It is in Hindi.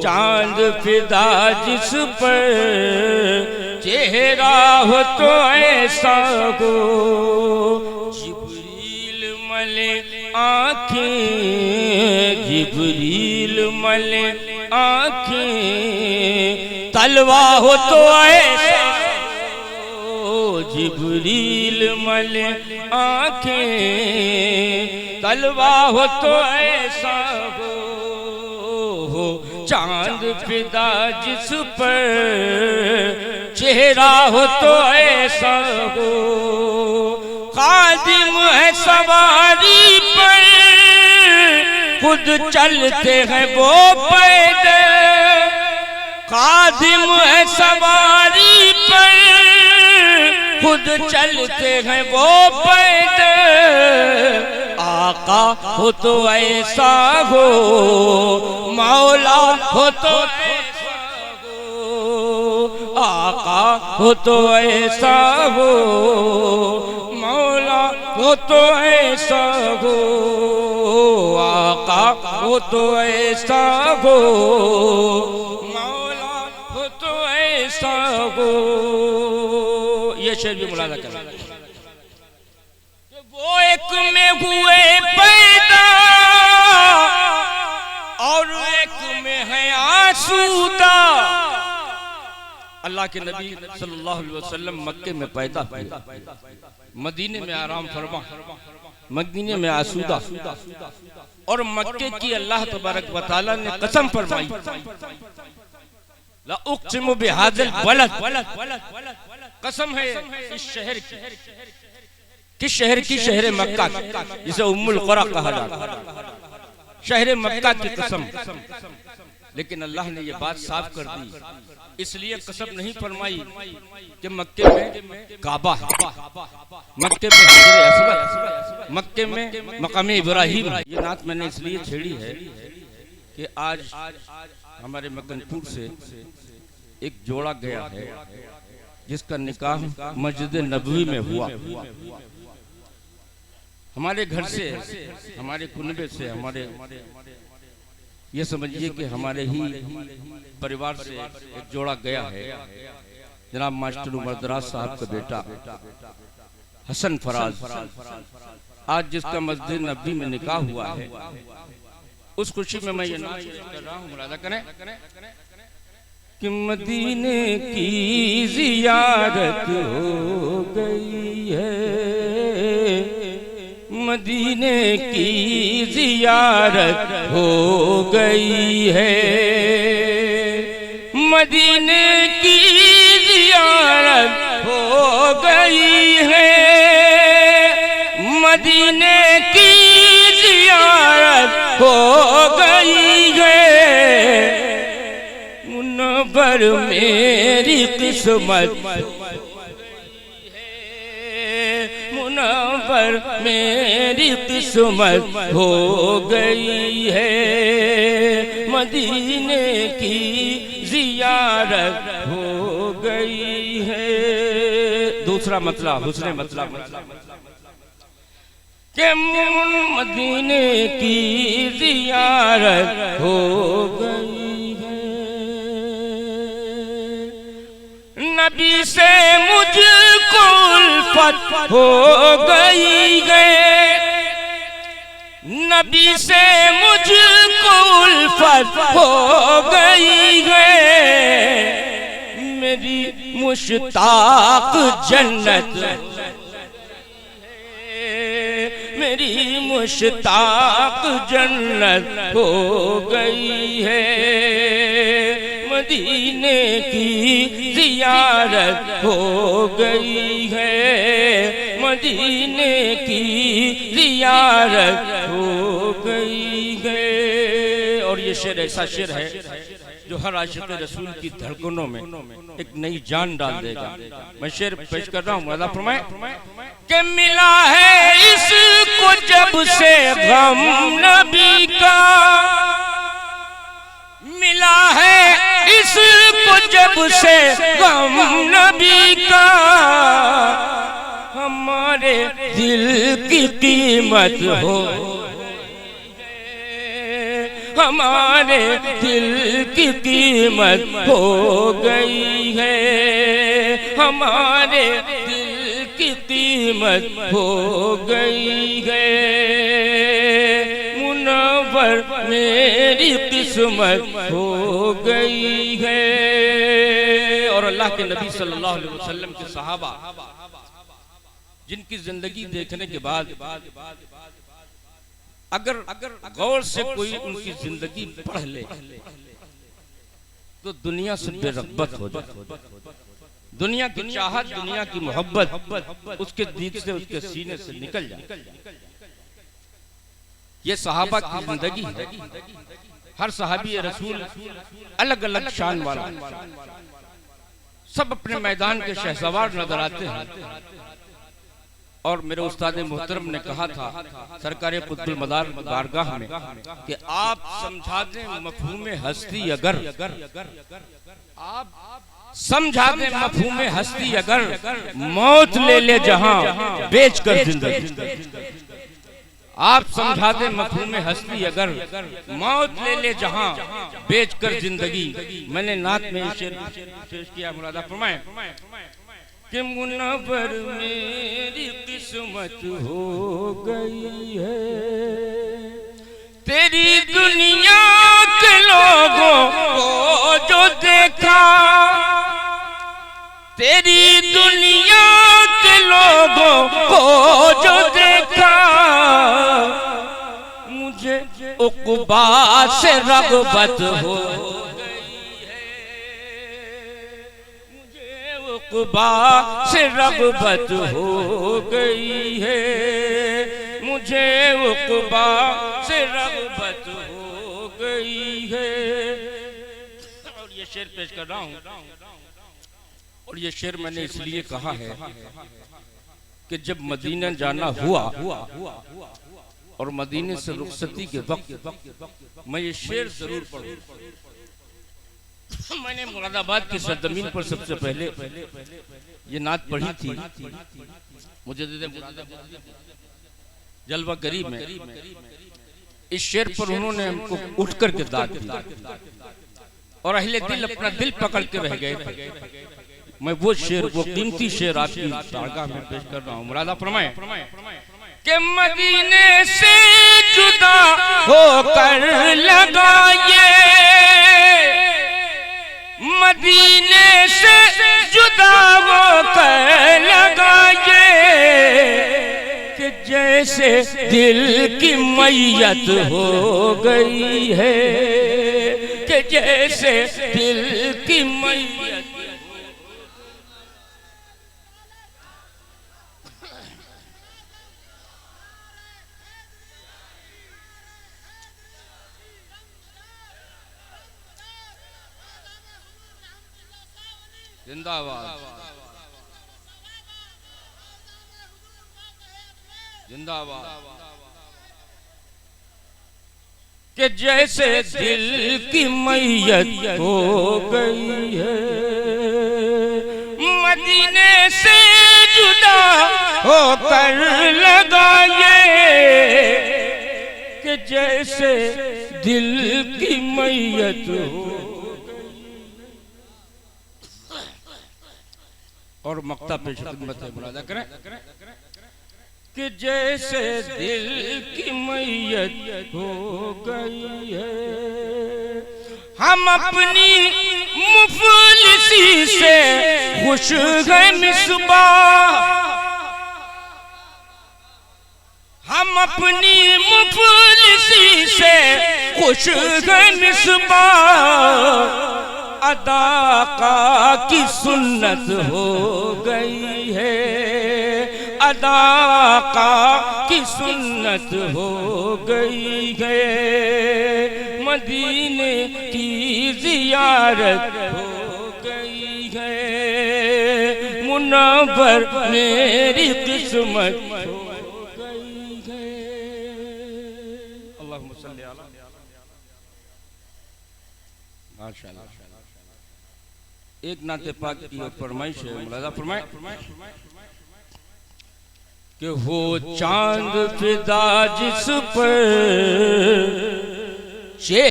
चांद फिदा जिस पर चेहरा हो तो ऐसा हो। जिब्रील मले आँखें, जिब्रील मले आँखें, तलवा हो तो ऐसा हो। जिब्रील मले आँखें, तलवा हो तो ऐसा हो। चांद फिदा जिस पर चेहरा हो तो ऐसा हो। खादिम है सवारी पर, खुद चलते हैं वो पैदल। खादिम है सवारी पर, खुद चलते हैं वो पैदल। आका हो तो ऐसा हो, मौला हो तो ऐसा हो। आका हो तो ऐसा हो, मौला हो तो ऐसा हो। आका हो तो ऐसा हो, मौला हो तो ऐसा हो। ये शेर भी मुलाजा कर। वो एक में हुए पैदा और एक में है आसूदा। अल्लाह के नबी सल्लल्लाहु अलैहि वसल्लम मक्के में पैदा हुए, मदीने में आराम फरमा, मदीने में आसूदा। और मक्के की अल्लाह तबारक व तआला ने कसम फरमाई, ला उक़सिमु बिहाज़िल बलद, कसम है इस शहर की। किस शहर की? शहर मक्का, जिसे उम्मुल क़ुरा कहा जाता है। शहर मक्का की कसम। लेकिन अल्लाह ने ये बात साफ कर दी, इसलिए कसम नहीं फरमाई कि मक्के में काबा है, मक्के में हजर अस्वद, मक्के में मकाम इब्राहिम। ये नात मैंने इसलिए छेड़ी है कि आज हमारे मकनपुर से एक जोड़ा गया है जिसका निकाह मस्जिद नबवी में हुआ। हमारे घर से, हमारे कुनबे से, हमारे ये समझिए कि हमारे ही परिवार से एक जोड़ा गया है। जनाब मास्टर उमर दराज साहब का बेटा हसन फराज, आज जिसका मस्जिद नबवी में निकाह हुआ है, उस खुशी में मैं ये नाम कर रहा हूँ। मुलाजा करें कि मदीने की जियारत हो गई है, मदीने की जियारत हो गई है, मदीने की जियारत हो गई है, मदीने की जियारत हो गई है। मुनव्वर मेरी किस्मत, मुनव्वर मेरी किस्मत हो गई है, मदीने की जियारत हो गई है। दूसरा मतलब, हुस्ने मतलब कि मदीने की जियारत हो गई है। नबी से मुझको उल्फत हो गई है, नबी से मुझको उल्फत हो गई है। मेरी मुश्ताक जन्नत, मेरी मुश्ताक जन्नत हो गई है, मदीने की जियारत हो गई है, मदीने की जियारत हो गई है। और ये शेर ऐसा शेर है जो हर आशिक़ रसूल की धड़कनों में एक नई जान डाल देगा। मैं शेर पेश कर रहा हूँ, अल्लाह फरमाए कि मिला है इसको जब से गम नबी का, मिला है इसको जब से गम नबी का, हमारे दिल की कीमत हो, हमारे दिल की कीमत हो गई है, हमारे दिल की कीमत हो गई है। मुनव्वर मेरी किस्मत हो गई है। और अल्लाह के नबी सल्लल्लाहु अलैहि वसल्लम के सहाबा जिनकी जिंदगी देखने के बाद अगर गौर से कोई उनकी जिंदगी पढ़ ले तो दुनिया से बेरग़बत हो जाए। दुनिया की चाहत, दुनिया की मोहब्बत उसके दिल से, उसके सीने से निकल जाए। ये सहाबा की जिंदगी है। हर सहाबी रसूल अलग अलग शान वाला, सब अपने मैदान के शहसवार नजर आते हैं। और मेरे उस्ताद मोहतरम ने कहा था सरकार कुतुल मदार बारगाह में कि आप समझा दें मफहूम हस्ती अगर, आप समझा दें मफहूम हस्ती अगर, मौत ले ले जहां बेच कर जिंदगी। आप समझा दें मफहूम हस्ती अगर, मौत ले ले जहां बेच कर जिंदगी। मैंने नात में शेर पेश किया, मुरादा फरमाए कि मुनव्वर मेरी किस्मत हो गई है। तेरी दुनिया के लोगों को जो देखा, तेरी दुनिया के लोगों को जो देखा, मुझे उक़बा से रग़बत हो गई है, मुझे उक़बा से रग़बत हो गई है, मुझे उक़बा से रग़बत हो गई है। और ये शेर पेश कर रहा हूँ, और ये शेर मैंने इसलिए कहा है कि जब मदीना जाना हुआ और मदीने से रुखसती के वक्त मैं ये शेर जरूर पढ़ूं। मैंने मुरादाबाद की सरजमीन पर सबसे पहले ये नात पढ़ी थी। मुझे जलवा गरीब में इस शेर पर उन्होंने हमको उठ करके दाद दी और अहले दिल अपना दिल पकड़ के रह गए। मैं वो शेर, वो कीमती शेर आपकी बारगाह में पेश कर रहा हूँ। मुरादा फरमाए कि मदीने से जुदा होकर लगाए, मदीने से जुदा होकर लगाए, कि जैसे दिल की मैयत हो गई है, कि जैसे दिल की मैयत। जिंदाबाद जिंदाबाद। कि जैसे दिल की मैयत हो गई है, मदीने से जुदा होकर लगाए, कि जैसे दिल की मैयत हो। और मक्ता पेश खिदमत है, मुरादा करें कि जैसे दिल की मैयत हो गई है, हम अपनी मुफलिसी से खुश हैं मिसबाह, हम अपनी मुफलिसी से खुश हैं मिसबाह। अदा का की सुन्नत हो गई है, अदा का की सुन्नत हो गई है, मदीने की जियारत हो गई है, मुनव्वर मेरी किस्मत हो गई है। अल्लाहुम्मा सल्ली अला माशाअल्लाह। एक नाते पाक की फरमाइश है, मुलाजा फरमाए कि हो चांद फिदा जिस पर